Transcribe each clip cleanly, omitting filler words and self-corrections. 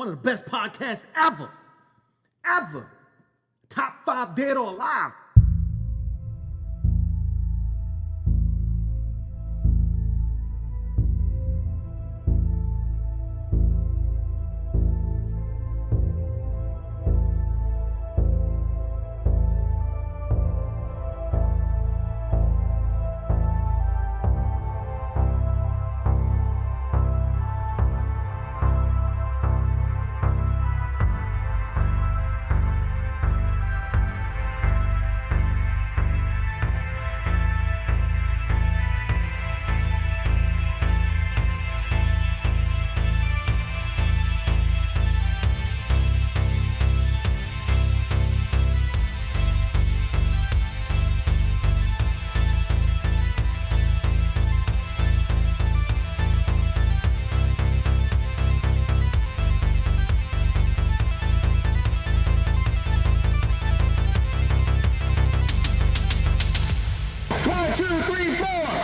one of the best podcasts ever. Ever. Top 5 dead or alive.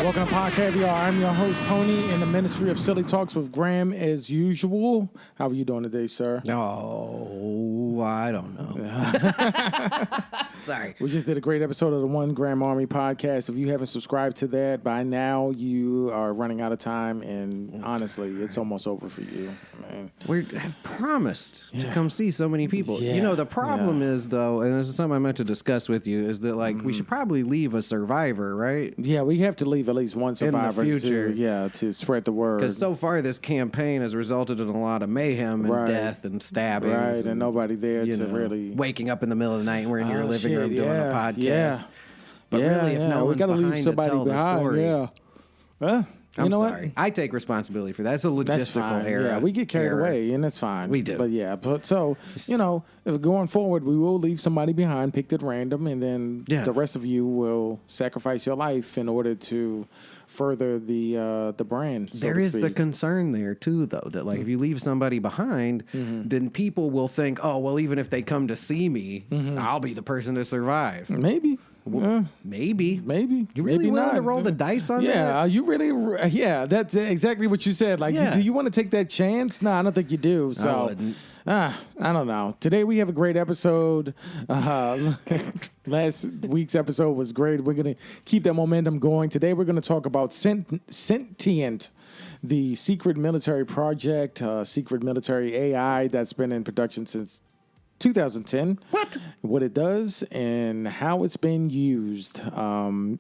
Welcome to Caviar. I'm your host, Tony, in the Ministry of Silly Talks with Graham as usual. How are you doing today, sir? Oh, I don't know. Sorry. We just did a great episode of the One Graham Army podcast. If you haven't subscribed to that by now, you are running out of time, and honestly, it's almost over for you, man. We have promised to come see so many people. Yeah. You know, the problem is, though, and this is something I meant to discuss with you, is that, like, we should probably leave a survivor, right? Yeah, we have to leave at least one survivor in the future. to spread the word. Because so far, this campaign has resulted in a lot of mayhem and death and stabbings. Right, and nobody there to really... Waking up in the middle of the night and we're in your living room doing a podcast. Yeah. But really, if no one's behind to tell the story... I'm sorry. I take responsibility for that. It's a logistical error. Yeah, we get carried away, and that's fine. We do. But so, if going forward, we will leave somebody behind, picked at random, and then the rest of you will sacrifice your life in order to further the brand. There is the concern there, too, though, that, like, if you leave somebody behind, then people will think, oh, well, even if they come to see me, I'll be the person to survive. Maybe. Maybe. You really maybe willing not. to roll the dice on that? Yeah, you really? Yeah, that's exactly what you said. Like, do you want to take that chance? No, I don't think you do. So, I wouldn't. I don't know. Today we have a great episode. Last week's episode was great. We're going to keep that momentum going. Today we're going to talk about Sentient, the secret military project, secret military AI that's been in production since 2010. What it does and how it's been used. I'm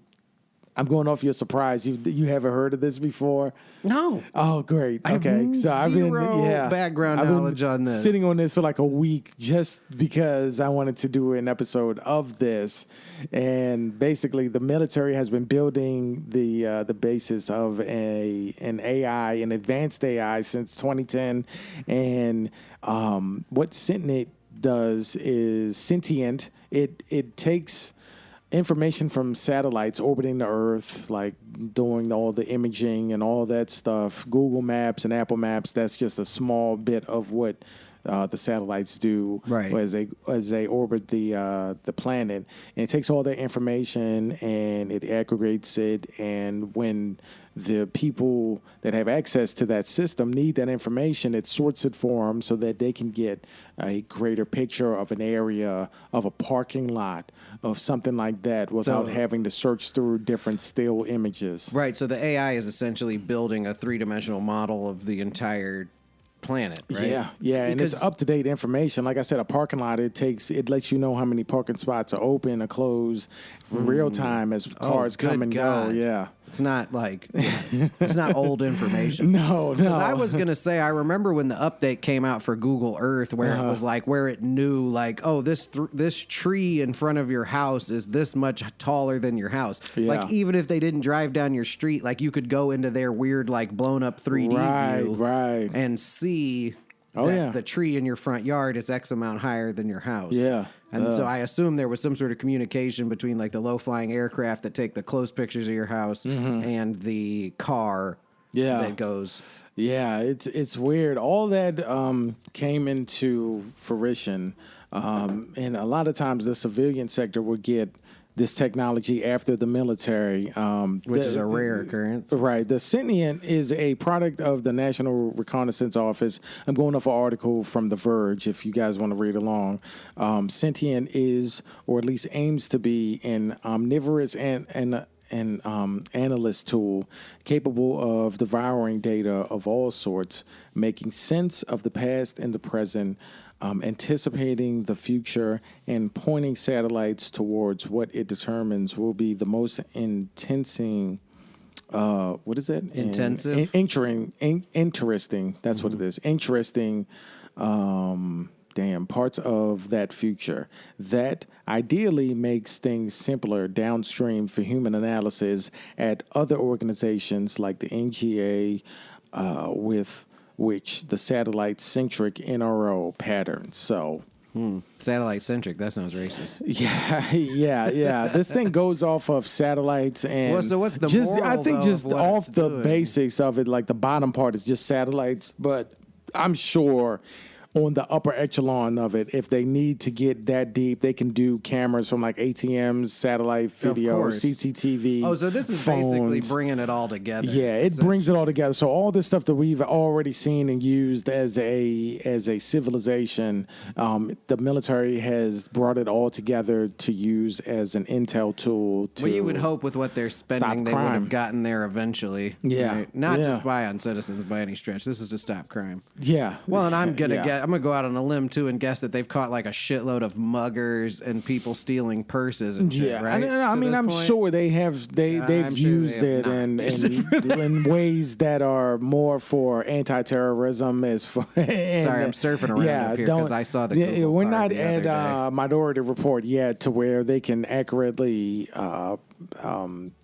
going off your surprise. You haven't heard of this before? No. Oh, great. Okay. I've zero background knowledge on this. Sitting on this for like a week just because I wanted to do an episode of this. And basically, the military has been building the basis of an AI, an advanced AI, since 2010. And what Sentient does is Sentient. It takes information from satellites orbiting the Earth, like doing all the imaging and all that stuff. Google Maps and Apple Maps, that's just a small bit of what the satellites do as they orbit the planet. And it takes all that information and it aggregates it. And when the people that have access to that system need that information, it sorts it for them so that they can get a greater picture of an area, of a parking lot, of something like that without having to search through different still images. Right. So the AI is essentially building a three-dimensional model of the entire planet, right? Yeah, and it's up-to-date information. Like I said, a parking lot, it lets you know how many parking spots are open or closed in real time as cars come and go. Yeah. It's not like, it's not old information. No. Because I was going to say, I remember when the update came out for Google Earth where it was like, where it knew like, oh, this tree in front of your house is this much taller than your house. Yeah. Like, even if they didn't drive down your street, like you could go into their weird, like blown up 3D view and see the tree in your front yard is X amount higher than your house. Yeah. And so I assume there was some sort of communication between like the low-flying aircraft that take the close pictures of your house and the car that goes. Yeah, it's weird. All that came into fruition, and a lot of times the civilian sector would get this technology after the military. Which is a rare occurrence. Right. The Sentient is a product of the National Reconnaissance Office. I'm going off an article from The Verge if you guys want to read along. Sentient is, or at least aims to be, an omnivorous and analyst tool capable of devouring data of all sorts, making sense of the past and the present, anticipating the future, and pointing satellites towards what it determines will be the most interesting. Intensive? Interesting. That's what it is. Interesting. Parts of that future that ideally makes things simpler downstream for human analysis at other organizations like the NGA, with which the satellite-centric NRO patterns. So, Satellite-centric, that sounds racist. Yeah. This thing goes off of satellites and Well, so what's the just moral, I think though, just of what off it's the doing? basics of it, like the bottom part is just satellites, but I'm sure on the upper echelon of it, if they need to get that deep, they can do cameras from like ATMs, satellite video, course. CCTV. Oh, so this is basically bringing it all together. Yeah, it brings it all together. So all this stuff that we've already seen and used as a civilization, the military has brought it all together to use as an intel tool. To Well, you would hope with what they're spending, they would crime. have gotten there eventually. Yeah. right? Not to Yeah. spy on citizens by any stretch. This is to stop crime. Yeah. Well, and I'm gonna Yeah. go out on a limb too and guess that they've caught like a shitload of muggers and people stealing purses and shit. Yeah, right? I To mean, this I'm point? sure they have. They've I'm sure used they have it not. in ways that are more for anti-terrorism. As for Sorry, I'm surfing around up here 'cause I saw the Google we're card not the at other day. Minority Report yet to where they can accurately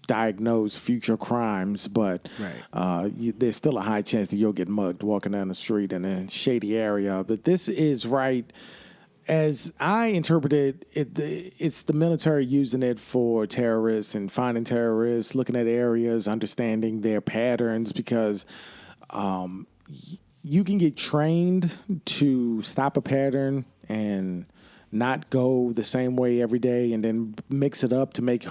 diagnose future crimes, but there's still a high chance that you'll get mugged walking down the street in a shady area. But this is right. As I interpret it, it's the military using it for terrorists and finding terrorists, looking at areas, understanding their patterns, because you can get trained to stop a pattern and not go the same way every day and then mix it up to make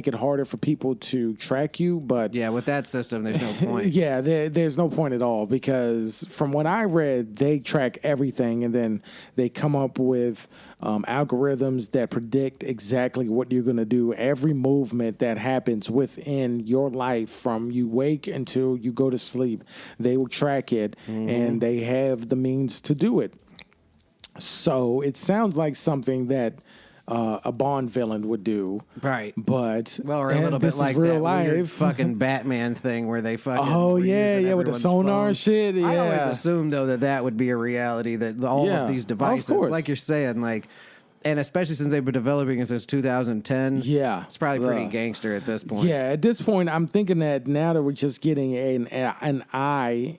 it harder for people to track you. But Yeah, with that system, there's no point. yeah, there's no point at all, because from what I read, they track everything and then they come up with algorithms that predict exactly what you're going to do. Every movement that happens within your life from you wake until you go to sleep, they will track it and they have the means to do it. So it sounds like something that a Bond villain would do, Right. But Well, or a little bit this is like real that life. weird fucking Batman thing where they fucking Oh, were yeah, using yeah, with the everyone's sonar phones. shit, I yeah. always assumed though that would be a reality, that all Yeah, of these of devices, course. like you're saying, like, and especially since they've been developing it since 2010. Yeah. it's probably pretty Yeah. gangster at this point. Yeah, at this point, I'm thinking that now that we're just getting an eye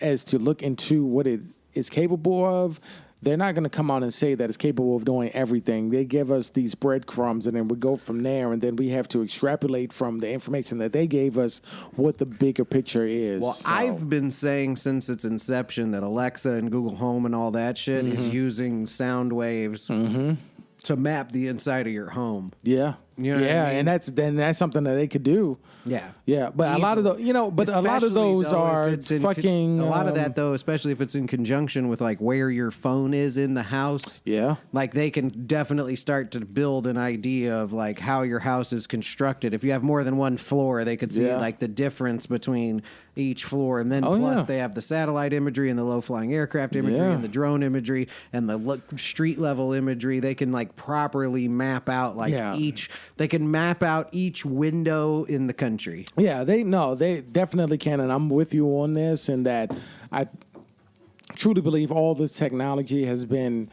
as to look into what it is capable of, they're not going to come out and say that it's capable of doing everything. They give us these breadcrumbs, and then we go from there, and then we have to extrapolate from the information that they gave us what the bigger picture is. Well, So, I've been saying since its inception that Alexa and Google Home and all that shit is using sound waves to map the inside of your home. yeah. You know what I mean? And that's something that they could do. Yeah. Yeah, but a lot of those, but a lot of Especially, those though, are if it's in fucking. a lot of that though, especially if it's in conjunction with like where your phone is in the house. Yeah. Like they can definitely start to build an idea of like how your house is constructed. If you have more than one floor, they could see Yeah. like the difference between each floor, and then Oh, plus yeah. they have the satellite imagery and the low flying aircraft imagery Yeah. and the drone imagery and the street level imagery. They can like properly map out like Yeah. they can map out each window in the country. Yeah, they definitely can, and I'm with you on this. And that I truly believe all this technology has been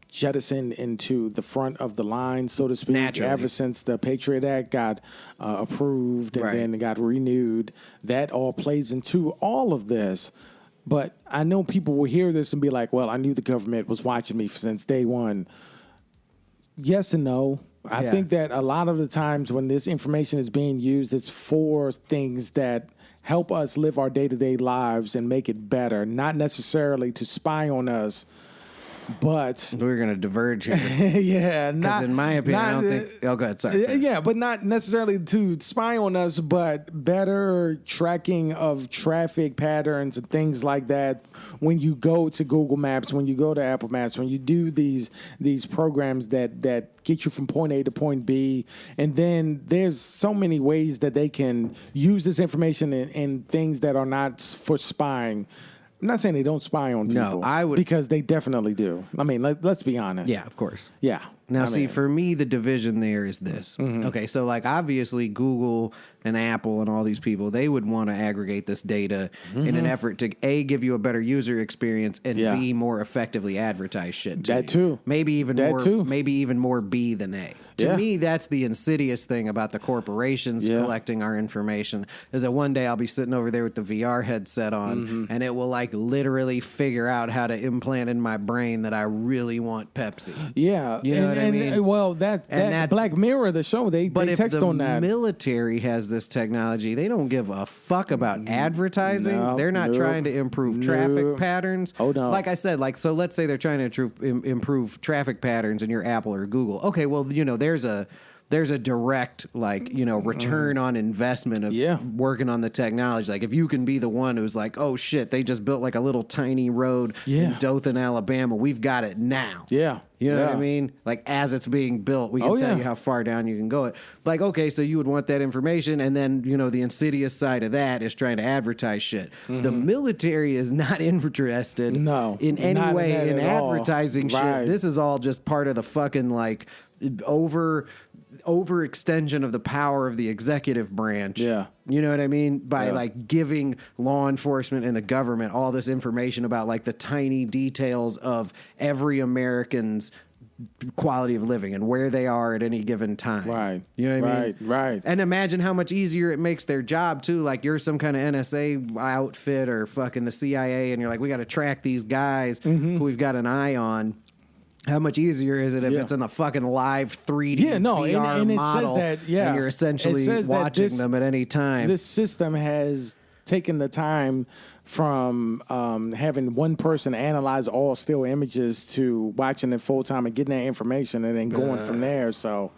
jettisoned into the front of the line, so to speak, Naturally. ever since the Patriot Act got approved and Right. then it got renewed. That all plays into all of this. But I know people will hear this and be like, "Well, I knew the government was watching me since day one." Yes and no. I Yeah. think that a lot of the times when this information is being used, it's for things that help us live our day-to-day lives and make it better, not necessarily to spy on us But we're gonna diverge here. Yeah, Because in my opinion, I don't think. Oh, good. Sorry. Yeah, but not necessarily to spy on us, but better tracking of traffic patterns and things like that. When you go to Google Maps, when you go to Apple Maps, when you do these programs that get you from point A to point B, and then there's so many ways that they can use this information in things that are not for spying. I'm not saying they don't spy on people. No, I would, because they definitely do. I mean, let's be honest. Yeah, of course. Yeah. Now, for me, the division there is this. Mm-hmm. Okay, so like obviously Google and Apple and all these people, they would want to aggregate this data in an effort to A, give you a better user experience, and B, more effectively advertise shit to you. Too. Maybe even more B than A. To me, that's the insidious thing about the corporations collecting our information, is that one day I'll be sitting over there with the VR headset on, and it will like literally figure out how to implant in my brain that I really want Pepsi. Yeah. You know what I mean? Well, that's Black Mirror, the show, they text on that. But if the military has this technology, they don't give a fuck about advertising. No, they're not trying to improve traffic patterns. Oh, no. Like I said, so let's say they're trying to improve traffic patterns in your Apple or Google. Okay, well, there's a direct, return on investment of working on the technology. Like, if you can be the one who's like, oh, shit, they just built like a little tiny road in Dothan, Alabama. We've got it now. Yeah. You know what I mean? Like, as it's being built, we can tell you how far down you can go. Like, okay, so you would want that information, and then, the insidious side of that is trying to advertise shit. Mm-hmm. The military is not interested in any way in advertising shit. This is all just part of the fucking, overextension of the power of the executive branch. Yeah. You know what I mean? By giving law enforcement and the government all this information about the tiny details of every American's quality of living and where they are at any given time. Right. You know what I mean? Right. And imagine how much easier it makes their job too. Like, you're some kind of NSA outfit or fucking the CIA, and you're like, we got to track these guys who we've got an eye on. How much easier is it if it's in a fucking live 3D VR and it model, says that, and you're essentially watching them at any time? This system has taken the time from having one person analyze all still images to watching it full time and getting that information and then going from there. So,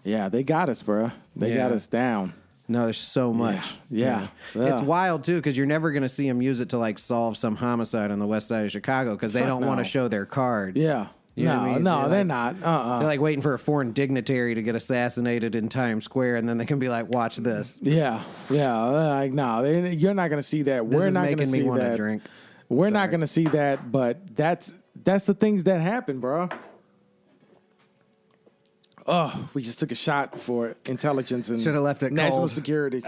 they got us, bro. They got us down. No, there's so much. Yeah. It's wild, too, because you're never going to see them use it to, solve some homicide on the west side of Chicago because they don't want to show their cards. Yeah. You know what I mean? They're not. They're waiting for a foreign dignitary to get assassinated in Times Square, and then they can be like, "Watch this." Yeah. You're not going to see that. We're not going to see that. Drink. We're not going to see that. But that's the things that happen, bro. Oh, we just took a shot for intelligence and should have left it national cold. Security.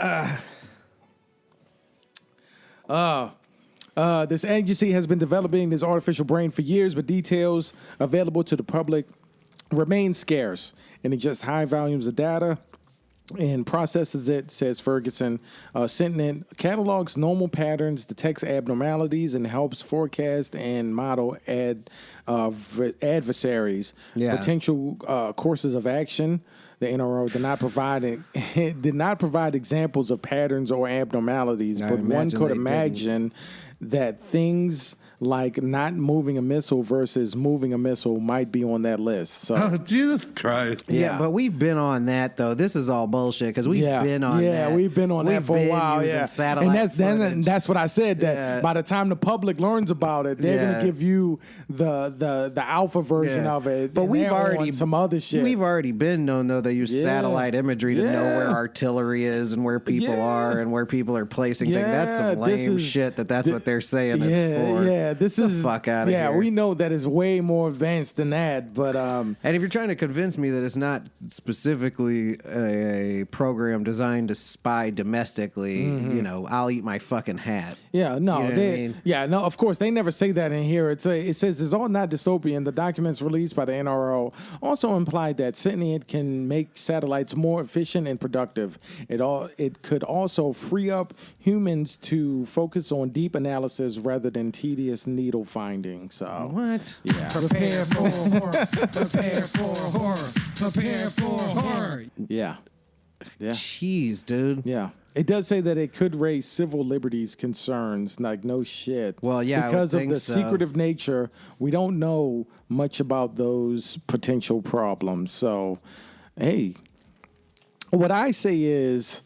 This agency has been developing this artificial brain for years, but details available to the public remain scarce, and it just high volumes of data and processes it, says Ferguson. Sentient catalogs normal patterns, detects abnormalities, and helps forecast and model adversaries, potential courses of action. The NRO did not provide examples of patterns or abnormalities, but one could imagine that things like not moving a missile versus moving a missile might be on that list. So, oh, Jesus Christ. Yeah, but we've been on that, though. This is all bullshit because we've been on that. Yeah, we've been on that for a while. Yeah, and that's what I said, that by the time the public learns about it, they're going to give you the alpha version of it. But we've already some other shit. We've already been known, though, they use satellite imagery to know where artillery is and where people are and where people are placing things. That's some lame shit that's what they're saying it's for. Yeah, this is the fuck out of here. Yeah, we know that it's way more advanced than that, but and if you're trying to convince me that it's not specifically a program designed to spy domestically, I'll eat my fucking hat. Yeah, no, of course they never say that in here. It says it's all not dystopian. The documents released by the NRO also implied that Sentient can make satellites more efficient and productive. It could also free up humans to focus on deep analysis rather than tedious needle finding. So what? Yeah. Prepare for horror. Prepare for horror. Prepare for horror. Yeah. Jeez, dude. Yeah. It does say that it could raise civil liberties concerns. Like, no shit. Well, yeah, I would because of think the so. secretive nature, we don't know much about those potential problems. So, hey, what I say is,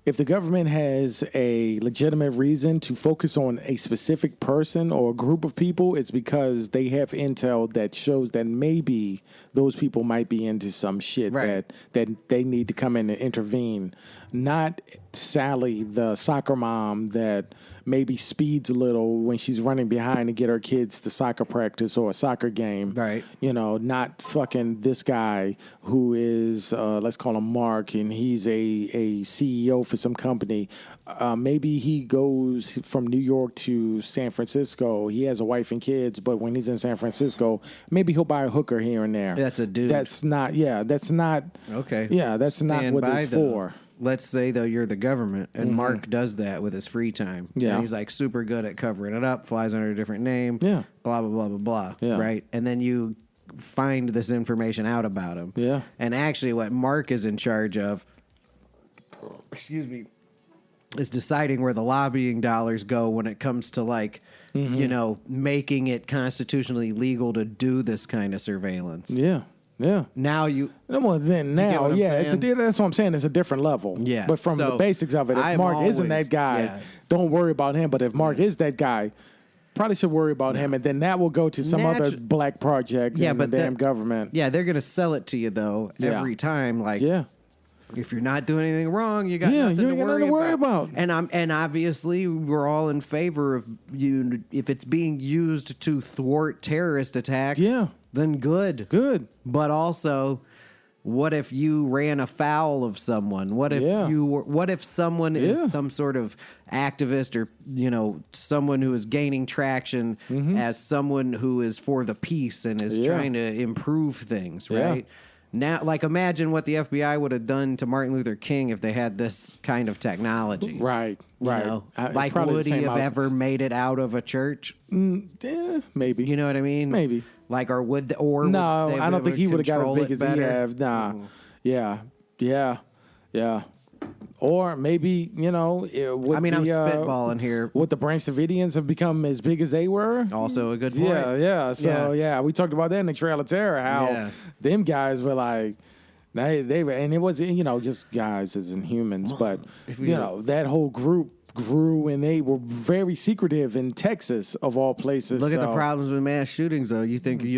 if the government has a legitimate reason to focus on a specific person or a group of people, it's because they have intel that shows that maybe those people might be into some shit that they need to come in and intervene. Not Sally, the soccer mom that maybe speeds a little when she's running behind to get her kids to soccer practice or a soccer game. Right. You know, not fucking this guy who is, let's call him Mark, and he's a CEO for some company. Maybe he goes from New York to San Francisco. He has a wife and kids, but when he's in San Francisco, maybe he'll buy a hooker here and there. That's a dude. That's not, that's not. Okay. Yeah, that's not Stand what by, it's though. for. Let's say, though, you're the government, and Mark does that with his free time. Yeah. And he's, like, super good at covering it up, flies under a different name. Yeah. Blah, blah, blah, blah, blah. Yeah. Right? And then you find this information out about him. Yeah. And actually what Mark is in charge of, is deciding where the lobbying dollars go when it comes to, like, you know, making it constitutionally legal to do this kind of surveillance. Yeah. Yeah. Now you... No more than get now. what I'm Yeah, it's saying? that's what I'm saying. It's a different level. Yeah. But from So, the basics of it, if I'm Mark isn't always- that guy, yeah. don't worry about him. But if Mark is that guy, probably should worry about him, and then that will go to some other black project in the damn government. Yeah, they're going to sell it to you, though, every time. Like, Yeah. if you're not doing anything wrong, you got Yeah, nothing you to ain't got worry nothing to worry about. And obviously, we're all in favor of you. If it's being used to thwart terrorist attacks, Yeah. then good. Good. But also, what if you ran afoul of someone? What if Yeah. What if someone Yeah. is some sort of activist, or someone who is gaining traction as someone who is for the peace and is Yeah. trying to improve things, Yeah. right? Now, like, imagine what the FBI would have done to Martin Luther King if they had this kind of technology. Right. You Right. know? I- Like, probably would the he same have ever made it out of a church? Yeah, maybe. You know what I mean? Maybe. Like, or would No, they I don't think he would have got as control big it as he better? have. Nah. Yeah. Yeah. Yeah. Or maybe, would I mean, I'm the, spitballing here. Would the Branch Davidians have become as big as they were? Also a good point. Yeah. So, yeah, we talked about that in the Trail of Terror, how Yeah. them guys were like, they were, and it wasn't, just guys as in humans, but, that whole group grew and they were very secretive in Texas, of all places. Look at the So- problems with mass shootings, though. You think if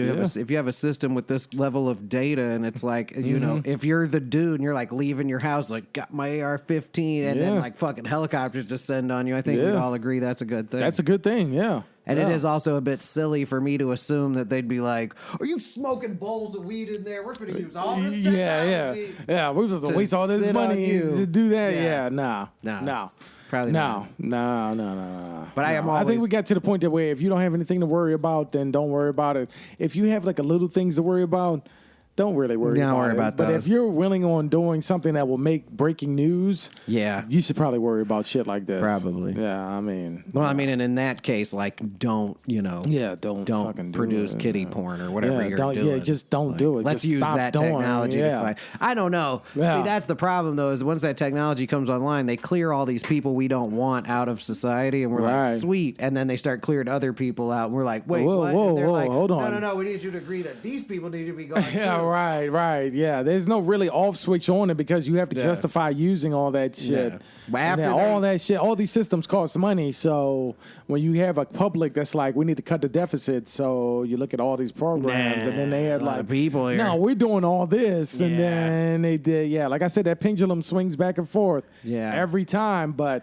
you have a system with this level of data, and it's like, if you're the dude and you're like leaving your house, like, got my AR-15, and then Yeah. like fucking helicopters descend on you, I think we'd all agree that's a good thing. That's a good thing, yeah. And Yeah. it is also a bit silly for me to assume that they'd be like, "Are you smoking bowls of weed in there? We're going to use all this technology." Yeah. We're supposed to waste all this sit on money you. to do that. Yeah. Yeah, nah. Nah. Probably No. not. No. But I am I think always- we got to the point that where if you don't have anything to worry about, then don't worry about it. If you have like a little things to worry about, don't really worry Don't about worry it. about But those. if you're willing on doing something that will make breaking news, Yeah. you should probably worry about shit like this. Probably. Yeah, I mean. Well, I mean, and in that case, like, don't Yeah, don't fucking do produce it. kitty porn or whatever you're don't, doing. Yeah, just don't Like, do it. Let's Just use stop that doing it. technology Yeah. to find. I don't know. Yeah. See, that's the problem, though, is once that technology comes online, they clear all these people we don't want out of society, and we're Right. like, sweet. And then they start clearing other people out, and we're like, wait, Whoa, what? whoa, And they're whoa, like, hold on. No, we need you to agree that these people need to be gone, Yeah, too. right. Yeah, there's no really off switch on it because you have to Yeah. justify using all that shit. Yeah. But And after then they- all that shit, all these systems cost money. So when you have a public that's like, we need to cut the deficit, so you look at all these programs, and then they had a lot like of people here. No, we're doing all this, and Yeah. then they did. Yeah, like I said, that pendulum swings back and forth. Yeah. every time, but.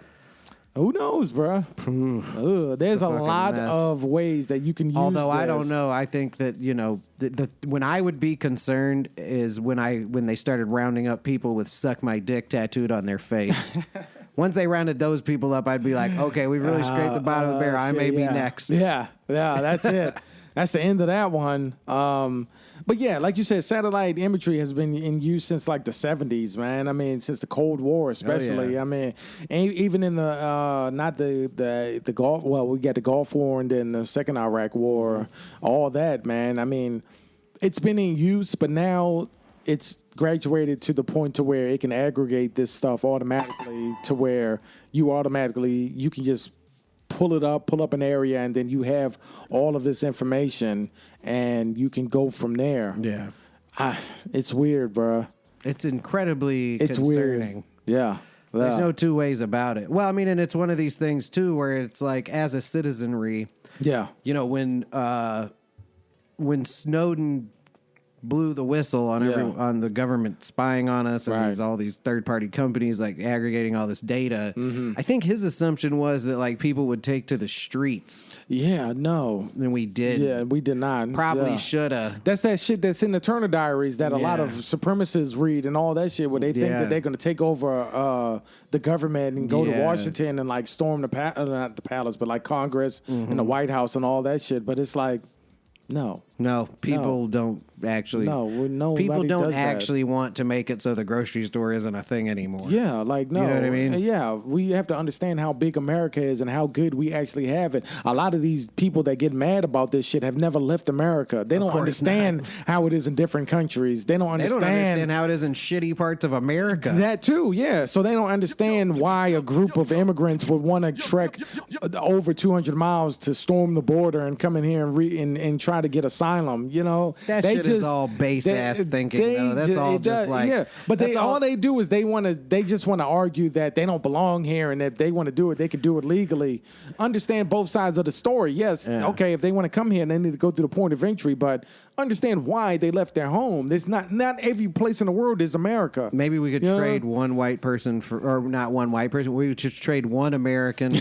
Who knows, bruh? There's a fucking lot mess. of ways that you can use Although I this. don't know, I think that the when I would be concerned is when they started rounding up people with "suck my dick" tattooed on their face. Once they rounded those people up, I'd be like, okay, we've really scraped the bottom of the barrel. I may be next. Yeah, that's it. That's the end of that one. But yeah, like you said, satellite imagery has been in use since like the 70s, man. I mean, since the Cold War, especially. yeah. I mean, even in the not the Gulf. Well, we got the Gulf War and then the Second Iraq War. All that, man. I mean, it's been in use, but now it's graduated to the point to where it can aggregate this stuff automatically to where you can just pull up an area, and then you have all of this information, and you can go from there. Yeah. It's weird, bro. It's incredibly It's concerning. weird. Yeah. There's no two ways about it. Well, I mean, and it's one of these things too, where it's like, as a citizenry, Yeah. you know, when Snowden blew the whistle on on the government spying on us, and Right. there's all these third party companies like aggregating all this data. Mm-hmm. I think his assumption was that like people would take to the streets, Yeah, no. and we did. Yeah, we did not. Probably Yeah. shoulda. That's that shit that's in the Turner Diaries that a lot Yeah. of supremacists read and all that shit, where they think Yeah. that they're going to take over the government and go to Yeah. Washington and like storm not the palace, but like Congress and the White House and all that shit. But it's like, no. No, people don't actually. Nobody people don't does that. actually want to make it so the grocery store isn't a thing anymore. Yeah, like no. You know what I mean? Yeah, we have to understand how big America is and how good we actually have it. A lot of these people that get mad about this shit have never left America. They don't course understand how it is in different countries. They don't They understand. don't understand how it is in shitty parts of America. That too, yeah. So they don't understand why a group of immigrants would want to trek over 200 miles to storm the border and come in here and try to get asylum. You know, That they shit is all base-ass thinking, though. That's all just like- yeah. But that's all all- they do is they just want to argue that they don't belong here, and if they want to do it, they can do it legally. Understand both sides of the story. Yes, Yeah. okay. If they want to come here, they need to go through the point of entry, but understand why they left their home. There's not every place in the world is America. Maybe we could You know? trade one white person or not one white person. We would just trade one American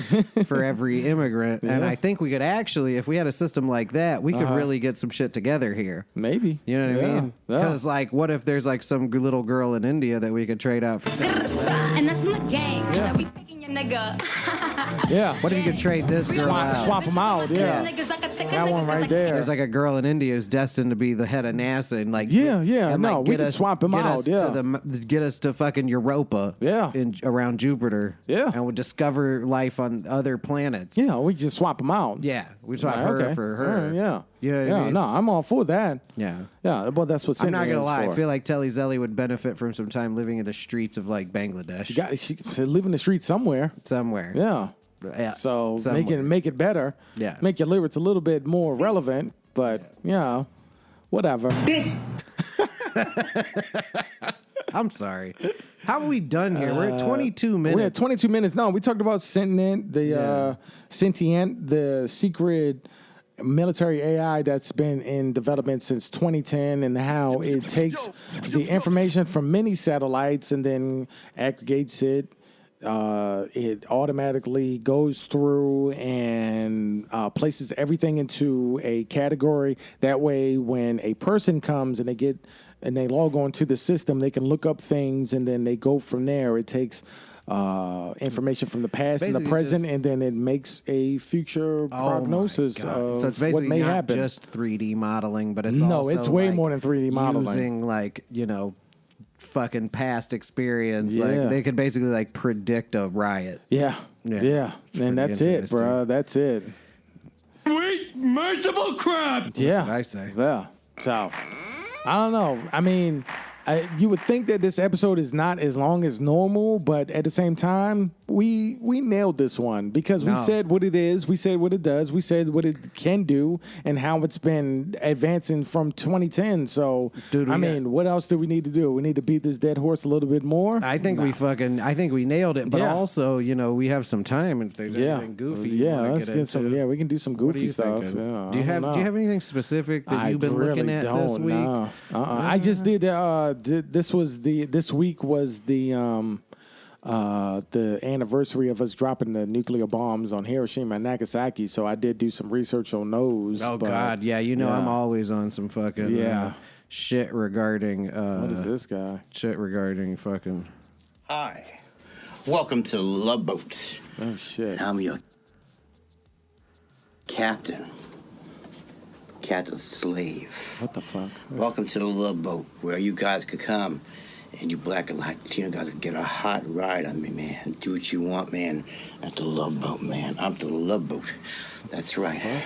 for every immigrant. And I think we could actually, if we had a system like that, we could really get some shit together here. Maybe. You know what I Yeah. mean? Yeah. Because like, what if there's like some little girl in India that we could trade out for? And that's in the game. Yeah. We taking your nigga. Yeah. What if you could trade this girl out? Swap them out. Yeah. That one right there. There's like a girl in India who's destined to be the head of NASA, and like Yeah, and, no, like, we get could us- swap him get out, us yeah. to get us to fucking Europa, Yeah. around Jupiter, Yeah. and we'll discover life on other planets. Yeah, we just swap them out. Yeah, we swap Right, her okay. for her. All right, yeah. You know what yeah, I mean? no, I'm all for that. Yeah. Yeah, well, that's what I'm not Sentient gonna is lie. for. I feel like Telly Zelly would benefit from some time living in the streets of like Bangladesh, she live in the street somewhere. somewhere. Yeah. Yeah, So somewhere. make it better. Yeah. Make your lyrics a little bit more relevant, but whatever. I'm sorry. How are we done here? We're at 22 minutes. We're at 22 minutes. No, we talked about Sentient, the secret military AI that's been in development since 2010, and how it takes the information from many satellites and then aggregates it. It automatically goes through and places everything into a category. That way, when a person comes and they log on to the system, they can look up things, and then they go from there. It takes information from the past and the basically present, just- and then it makes a future prognosis Oh my God. of So it's what basically may not happen. just 3D modeling, but it's No, also it's way like more than 3D modeling. Using like fucking past experience. Yeah. Like they could basically like predict a riot. Yeah, Yeah. yeah, and that's it, interesting. bro. That's it. Sweet, merciful crap! Yeah, what I say. Yeah. So, I don't know. I mean, you would think that this episode is not as long as normal, but at the same time, we nailed this one because we No. said what it is, we said what it does, we said what it can do, and how it's been advancing from 2010. So, Dude, I mean, what else do we need to do? We need to beat this dead horse a little bit more. I think I think we nailed it, but Yeah. also, we have some time and if there's yeah, anything goofy. you yeah. wanna Let's get into. some. Yeah, we can do some What are goofy you stuff. thinking? Yeah, Do you I don't have know. anything specific that I you've been really looking at this don't, week? no. I just did. This week was the anniversary of us dropping the nuclear bombs on Hiroshima and Nagasaki. So I did do some research on those. Oh but- God, yeah. I'm always on some fucking Yeah. shit regarding What is this guy? shit regarding fucking. Hi. Welcome to the Love Boat. Oh shit! I'm your captain. Captain Slave. What the fuck? Welcome to the Love Boat, where you guys could come and you black and Latino guys could get a hot ride on me, man. Do what you want, man, at the Love Boat, man. I'm the Love Boat. That's right.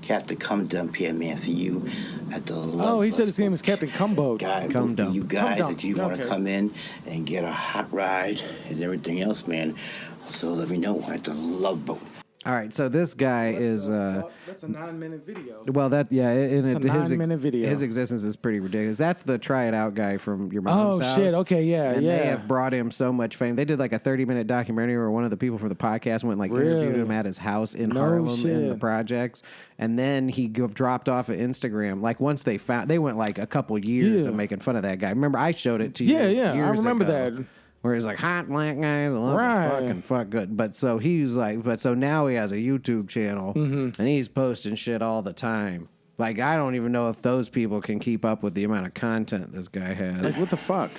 Captain Come Dump here, man, for you at the Oh, he said his name is Captain Cumboat. guy, Come for Dump. you guys Come that you Dump. want to Okay. come in and get a hot ride and everything else, man. So let me know at the Love Boat. All right, so this guy is That's a 9-minute video. well, that yeah, It's a 9-minute video. His existence is pretty ridiculous. That's the Try It Out guy from your mom's Oh, house. shit. Okay, yeah, and yeah. they have brought him so much fame. They did like a 30-minute documentary where one of the people from the podcast went like interviewed Really? him at his house in No Harlem in shit. the projects, and then he dropped off of Instagram. Like once they went like a couple years Yeah. of making fun of that guy. Remember, I showed it to you. Yeah, yeah, I years remember ago. that. Where he's like hot black guys, I love Right. fucking fuck good. But so he's like, so now he has a YouTube channel and he's posting shit all the time. Like I don't even know if those people can keep up with the amount of content this guy has. Like, what the fuck?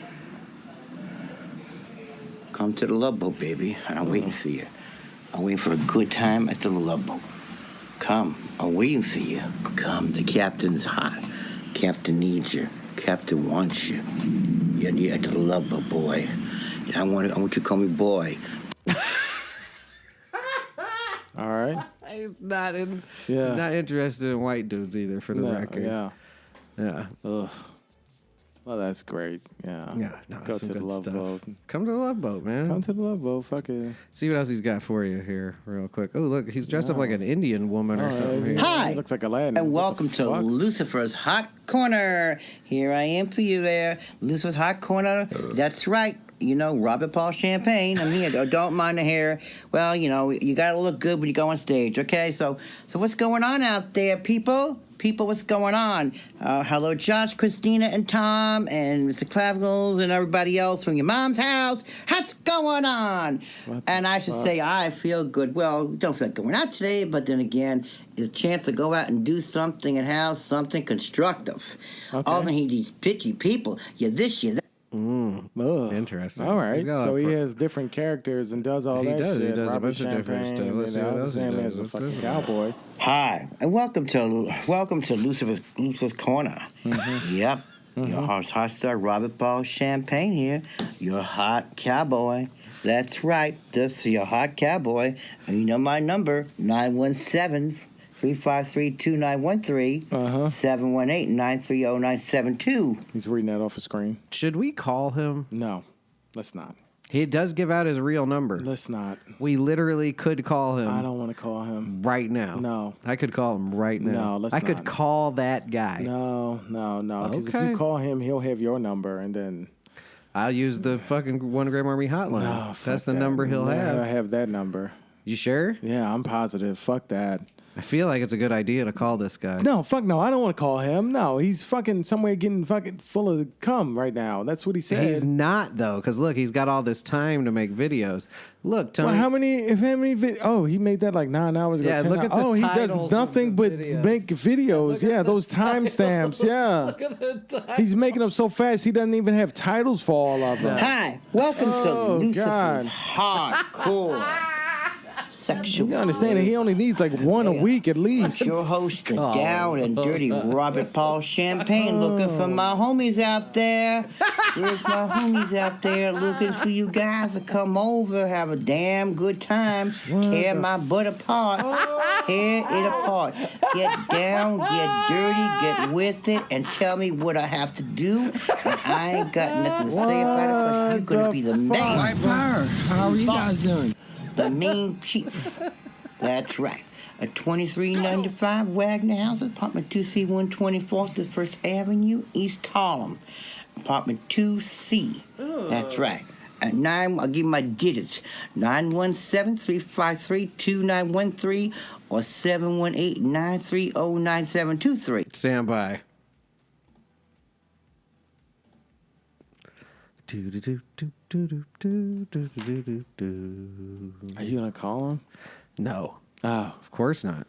Come to the Love Boat, baby. I'm waiting for you. I'm waiting for a good time at the Love Boat. Come. I'm waiting for you. Come. The captain's hot. Captain needs you. Captain wants you. You need at the Love Boat, boy. I want you to call me boy. All right. He's not in. Yeah. He's not interested in white dudes either, for the No, record. yeah. Yeah. Ugh. Well, that's great. Yeah. Yeah. No, Go some to the good Love stuff. Boat. Come to the Love Boat, man. Come to the Love Boat. Fuck it. See what else he's got for you here, real quick. Oh, look, he's dressed up like an Indian woman or Oh, something. yeah, Here. Hi. He looks like Aladdin. And What welcome the to fuck? Lucifer's Hot Corner. Here I am for you there. Lucifer's Hot Corner. That's right. You know, Robert Paul Champagne. I'm here. Don't mind the hair. Well, you know, you got to look good when you go on stage, okay? So what's going on out there, people? People, what's going on? Hello, Josh, Christina, and Tom, and Mr. Clavicles, and everybody else from your mom's house. What's going on? And I should say, I feel good. Well, don't feel like going out today, but then again, it's a chance to go out and do something and have something constructive. Okay. All than these pitchy people. You're this, you're that. Ugh. Interesting. All right. He's got So a he pro- has different characters and does all He that does. He shit. does a Robert bunch of different Champagne, stuff. Let's see and what else he Alexander does. is a What's fucking this one? cowboy. Hi, and welcome to Lucifer's Corner. Yep, your hot star Robert Paul Champagne here, your hot cowboy. That's right, this is your hot cowboy, and you know my number 917-353-2913, 718-930-972. He's reading that off the screen. Should we call him? No, let's not. He does give out his real number. Let's not. We literally could call him I don't want to call him. right now. No. I could call him right now. No, let's I could not. call that guy. No. Because if Okay. you call him, he'll have your number, and then I'll use the fucking 1 Gram Army hotline. no, fuck That's the that. number he'll I have. have that number. You sure? Yeah, I'm positive. Fuck that. I feel like it's a good idea to call this guy. No, fuck no. I don't want to call him. No, he's fucking somewhere getting fucking full of cum right now. That's what he said. He's not though, because look, he's got all this time to make videos. Look, Tony. Well, how many? Oh, he made that like 9 hours ago. Yeah, 10 look at the hours. He titles does of nothing the but videos. make videos. Yeah, those timestamps. Yeah, he's making them so fast he doesn't even have titles for all of them. Hi, welcome Oh, to Lucifer's God. Hardcore Sexual. You understand that he only needs like one a week at least. Your host, the down and dirty Robert Paul Champagne, looking for my homies out there. There's my homies out there looking for you guys to come over, have a damn good time, tear my butt apart, tear it apart. Get down, get dirty, get with it, and tell me what I have to do. And I ain't got nothing to say about it because you're going to be the man. White power. How are you guys doing? The mean chief. That's right. A 2395 Wagner House, apartment 2C, 124th to 1st Avenue, East Harlem. Apartment 2C. That's right. At 9, I'll give you my digits. 917-353-2913 or 718-930-9723. Stand by. Are you gonna call him? No, Oh, of course not.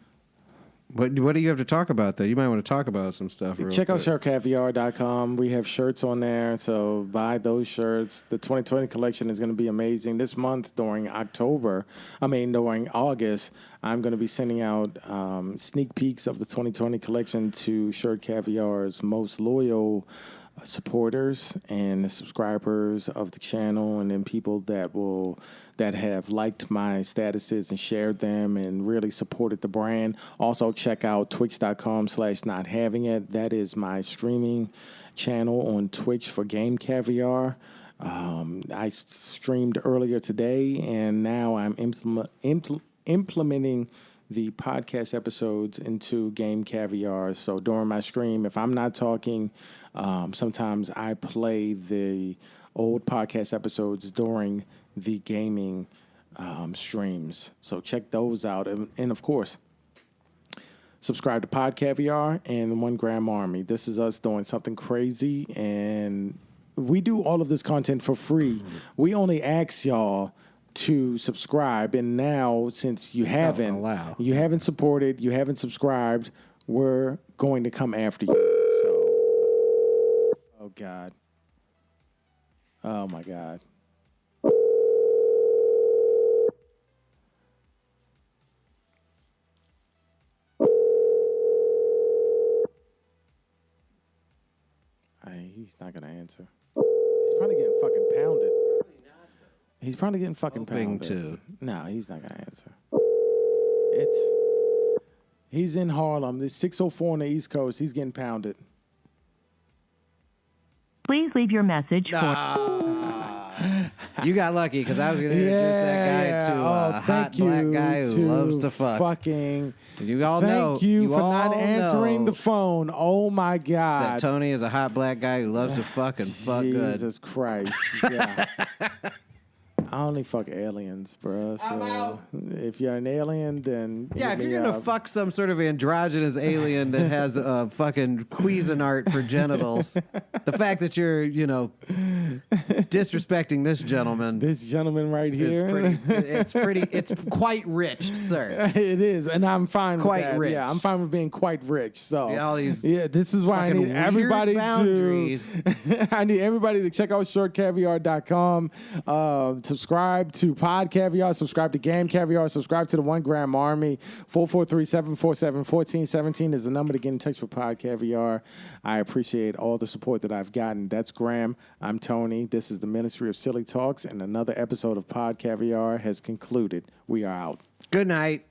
What do you have to talk about, though? You might want to talk about some stuff. Real check out quick. shirtcaviar.com. We have shirts on there, so buy those shirts. The 2020 collection is going to be amazing. This month during August, I'm going to be sending out sneak peeks of the 2020 collection to Shirt Caviar's most loyal supporters and the subscribers of the channel, and then people that have liked my statuses and shared them and really supported the brand. Also, check out twitch.com/nothavingit. That is my streaming channel on Twitch for Game Caviar. I streamed earlier today, and now I'm implementing the podcast episodes into Game Caviar. So during my stream, if I'm not talking, sometimes I play the old podcast episodes during the gaming streams. So check those out. And of course, subscribe to Pod Caviar and 1 Gram Army. This is us doing something crazy, and we do all of this content for free. We only ask y'all to subscribe, and now since you haven't supported, you haven't subscribed, we're going to come after you. So, oh God, oh my God. He's not gonna answer. He's probably getting fucking pounded. He's probably getting fucking pounded. Too. No, he's not gonna answer. He's in Harlem. It's 6:04 on the East Coast. He's getting pounded. Please leave your message You got lucky because I was going to introduce that guy to a hot black guy who loves to fuck. Fucking. You all know. Thank you for not answering the phone. Oh my God. That Tony is a hot black guy who loves to fuck and fuck good. Jesus Christ. Yeah. I only fuck aliens, bro. So if you're an alien, then yeah, if you're gonna fuck some sort of androgynous alien that has a fucking Cuisinart for genitals, the fact that you're, disrespecting this gentleman right here, it's quite rich, sir. It is, and I'm fine with quite that. rich. Yeah, I'm fine with being quite rich. So all these this is why I need everybody to. I need everybody to check out shortcaviar.com. Subscribe to Pod Caviar, subscribe to Game Caviar, subscribe to the 1 Gram Army. 443-747-1417 is the number to get in touch with Pod Caviar. I appreciate all the support that I've gotten. That's Graham. I'm Tony. This is the Ministry of Silly Talks, and another episode of Pod Caviar has concluded. We are out. Good night.